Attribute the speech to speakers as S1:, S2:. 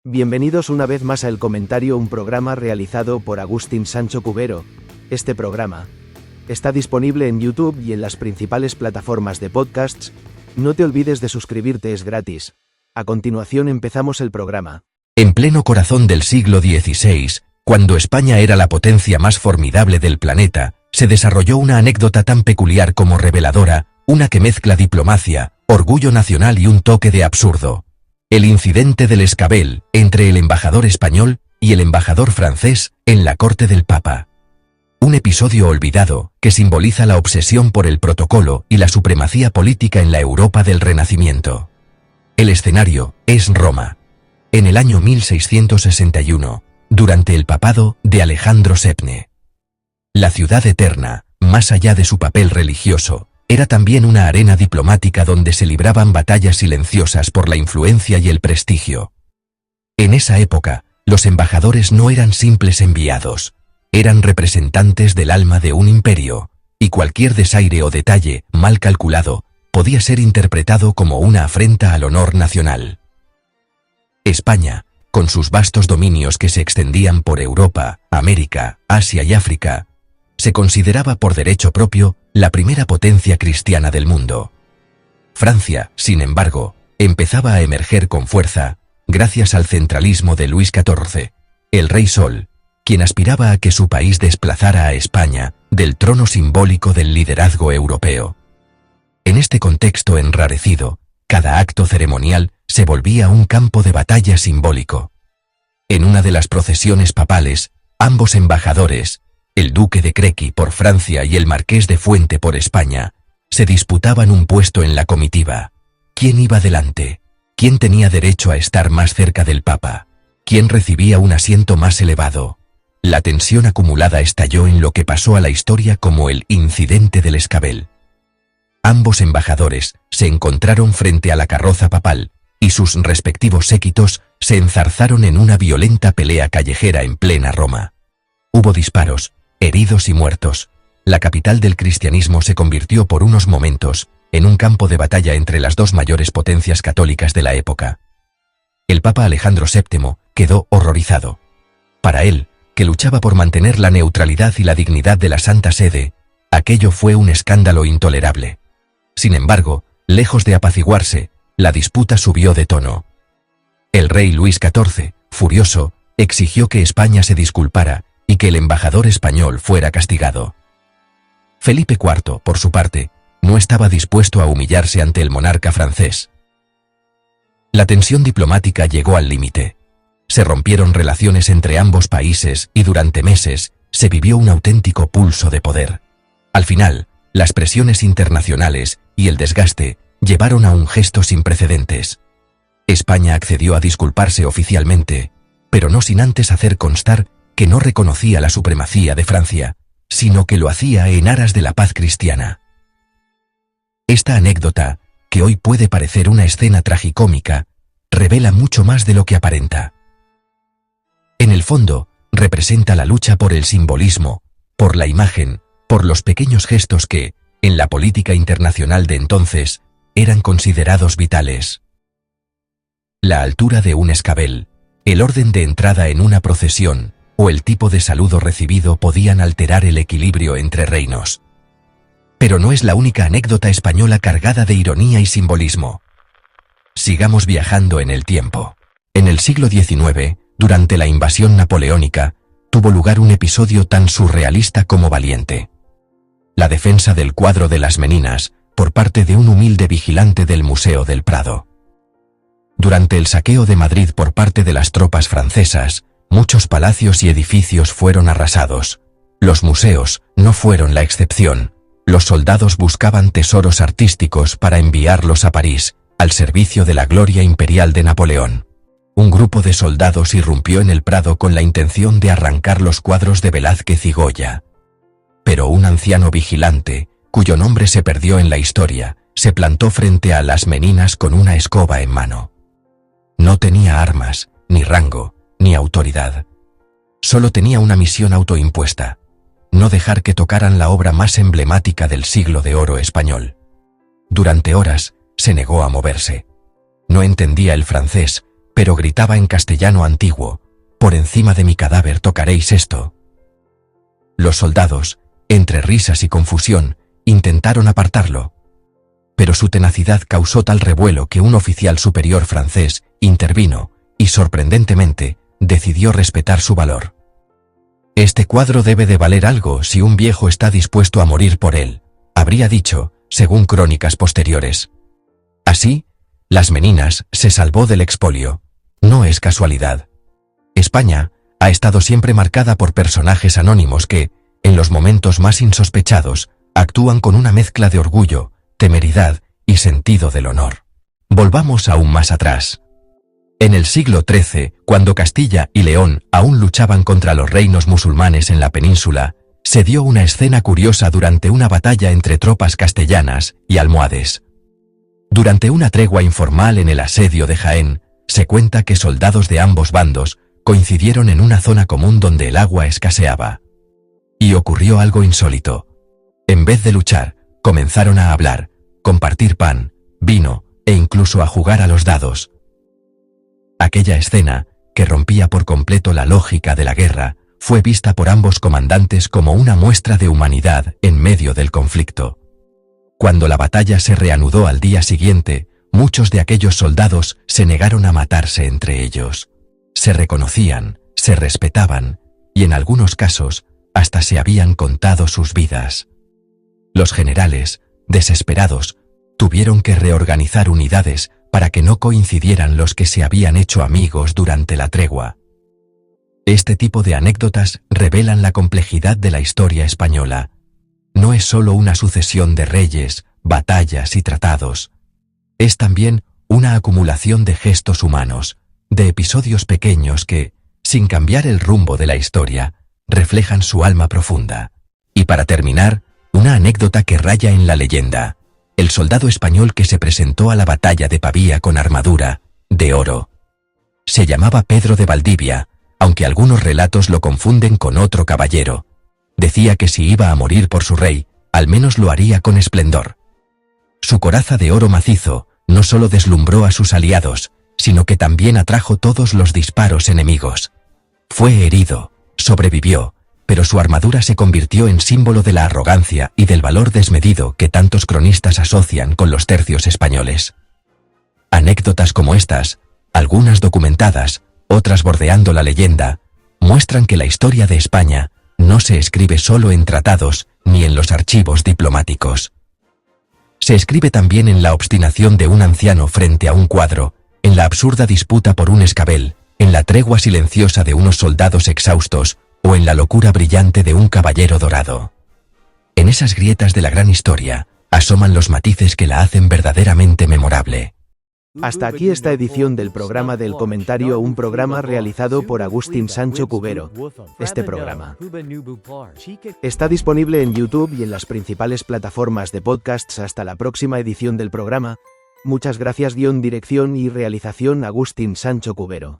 S1: Bienvenidos una vez más a El Comentario, un programa realizado por Agustín Sancho Cubero. Este programa está disponible en YouTube y en las principales plataformas de podcasts. No te olvides de suscribirte, es gratis. A continuación empezamos el programa.
S2: En pleno corazón del siglo XVI, cuando España era la potencia más formidable del planeta, se desarrolló una anécdota tan peculiar como reveladora, una que mezcla diplomacia, orgullo nacional y un toque de absurdo. El incidente del Escabel, entre el embajador español y el embajador francés en la corte del Papa. Un episodio olvidado que simboliza la obsesión por el protocolo y la supremacía política en la Europa del Renacimiento. El escenario es Roma. En el año 1661, durante el papado de Alejandro VII. La ciudad eterna, más allá de su papel religioso, era también una arena diplomática donde se libraban batallas silenciosas por la influencia y el prestigio. En esa época, los embajadores no eran simples enviados, eran representantes del alma de un imperio, y cualquier desaire o detalle, mal calculado, podía ser interpretado como una afrenta al honor nacional. España, con sus vastos dominios que se extendían por Europa, América, Asia y África, se consideraba por derecho propio la primera potencia cristiana del mundo. Francia, sin embargo, empezaba a emerger con fuerza, gracias al centralismo de Luis XIV, el Rey Sol, quien aspiraba a que su país desplazara a España del trono simbólico del liderazgo europeo. En este contexto enrarecido, cada acto ceremonial se volvía un campo de batalla simbólico. En una de las procesiones papales, ambos embajadores, el duque de Crequi por Francia y el marqués de Fuente por España, se disputaban un puesto en la comitiva. ¿Quién iba delante? ¿Quién tenía derecho a estar más cerca del Papa? ¿Quién recibía un asiento más elevado? La tensión acumulada estalló en lo que pasó a la historia como el incidente del Escabel. Ambos embajadores se encontraron frente a la carroza papal, y sus respectivos séquitos se enzarzaron en una violenta pelea callejera en plena Roma. Hubo disparos, heridos y muertos. La capital del cristianismo se convirtió por unos momentos en un campo de batalla entre las dos mayores potencias católicas de la época. El Papa Alejandro VII quedó horrorizado. Para él, que luchaba por mantener la neutralidad y la dignidad de la Santa Sede, aquello fue un escándalo intolerable. Sin embargo, lejos de apaciguarse, la disputa subió de tono. El rey Luis XIV, furioso, exigió que España se disculpara y que el embajador español fuera castigado. Felipe IV, por su parte, no estaba dispuesto a humillarse ante el monarca francés. La tensión diplomática llegó al límite. Se rompieron relaciones entre ambos países y durante meses se vivió un auténtico pulso de poder. Al final, las presiones internacionales y el desgaste llevaron a un gesto sin precedentes. España accedió a disculparse oficialmente, pero no sin antes hacer constar que no reconocía la supremacía de Francia, sino que lo hacía en aras de la paz cristiana. Esta anécdota, que hoy puede parecer una escena tragicómica, revela mucho más de lo que aparenta. En el fondo, representa la lucha por el simbolismo, por la imagen, por los pequeños gestos que, en la política internacional de entonces, eran considerados vitales. La altura de un escabel, el orden de entrada en una procesión, o el tipo de saludo recibido podían alterar el equilibrio entre reinos. Pero no es la única anécdota española cargada de ironía y simbolismo. Sigamos viajando en el tiempo. En el siglo XIX, durante la invasión napoleónica, tuvo lugar un episodio tan surrealista como valiente. La defensa del cuadro de las Meninas, por parte de un humilde vigilante del Museo del Prado. Durante el saqueo de Madrid por parte de las tropas francesas, muchos palacios y edificios fueron arrasados. Los museos no fueron la excepción. Los soldados buscaban tesoros artísticos para enviarlos a París, al servicio de la gloria imperial de Napoleón. Un grupo de soldados irrumpió en el Prado con la intención de arrancar los cuadros de Velázquez y Goya. Pero un anciano vigilante, cuyo nombre se perdió en la historia, se plantó frente a las Meninas con una escoba en mano. No tenía armas, ni rango, ni autoridad. Solo tenía una misión autoimpuesta: no dejar que tocaran la obra más emblemática del siglo de oro español. Durante horas se negó a moverse. No entendía el francés, pero gritaba en castellano antiguo: «Por encima de mi cadáver tocaréis esto». Los soldados, entre risas y confusión, intentaron apartarlo, pero su tenacidad causó tal revuelo que un oficial superior francés intervino y, sorprendentemente, decidió respetar su valor. «Este cuadro debe de valer algo si un viejo está dispuesto a morir por él», habría dicho, según crónicas posteriores. Así, Las Meninas se salvó del expolio. No es casualidad. España ha estado siempre marcada por personajes anónimos que, en los momentos más insospechados, actúan con una mezcla de orgullo, temeridad y sentido del honor. Volvamos aún más atrás. En el siglo XIII, cuando Castilla y León aún luchaban contra los reinos musulmanes en la península, se dio una escena curiosa durante una batalla entre tropas castellanas y almohades. Durante una tregua informal en el asedio de Jaén, se cuenta que soldados de ambos bandos coincidieron en una zona común donde el agua escaseaba. Y ocurrió algo insólito. En vez de luchar, comenzaron a hablar, compartir pan, vino e incluso a jugar a los dados. Aquella escena, que rompía por completo la lógica de la guerra, fue vista por ambos comandantes como una muestra de humanidad en medio del conflicto. Cuando la batalla se reanudó al día siguiente, muchos de aquellos soldados se negaron a matarse entre ellos. Se reconocían, se respetaban, y en algunos casos hasta se habían contado sus vidas. Los generales, desesperados, tuvieron que reorganizar unidades para que no coincidieran los que se habían hecho amigos durante la tregua. Este tipo de anécdotas revelan la complejidad de la historia española. No es solo una sucesión de reyes, batallas y tratados. Es también una acumulación de gestos humanos, de episodios pequeños que, sin cambiar el rumbo de la historia, reflejan su alma profunda. Y para terminar, una anécdota que raya en la leyenda: el soldado español que se presentó a la batalla de Pavía con armadura de oro. Se llamaba Pedro de Valdivia, aunque algunos relatos lo confunden con otro caballero. Decía que si iba a morir por su rey, al menos lo haría con esplendor. Su coraza de oro macizo no solo deslumbró a sus aliados, sino que también atrajo todos los disparos enemigos. Fue herido, sobrevivió, pero su armadura se convirtió en símbolo de la arrogancia y del valor desmedido que tantos cronistas asocian con los tercios españoles. Anécdotas como estas, algunas documentadas, otras bordeando la leyenda, muestran que la historia de España no se escribe solo en tratados ni en los archivos diplomáticos. Se escribe también en la obstinación de un anciano frente a un cuadro, en la absurda disputa por un escabel, en la tregua silenciosa de unos soldados exhaustos o en la locura brillante de un caballero dorado. En esas grietas de la gran historia asoman los matices que la hacen verdaderamente memorable.
S1: Hasta aquí esta edición del programa del comentario, un programa realizado por Agustín Sancho Cubero. Este programa está disponible en YouTube y en las principales plataformas de podcasts. Hasta la próxima edición del programa. Muchas gracias. Dirección y realización Agustín Sancho Cubero.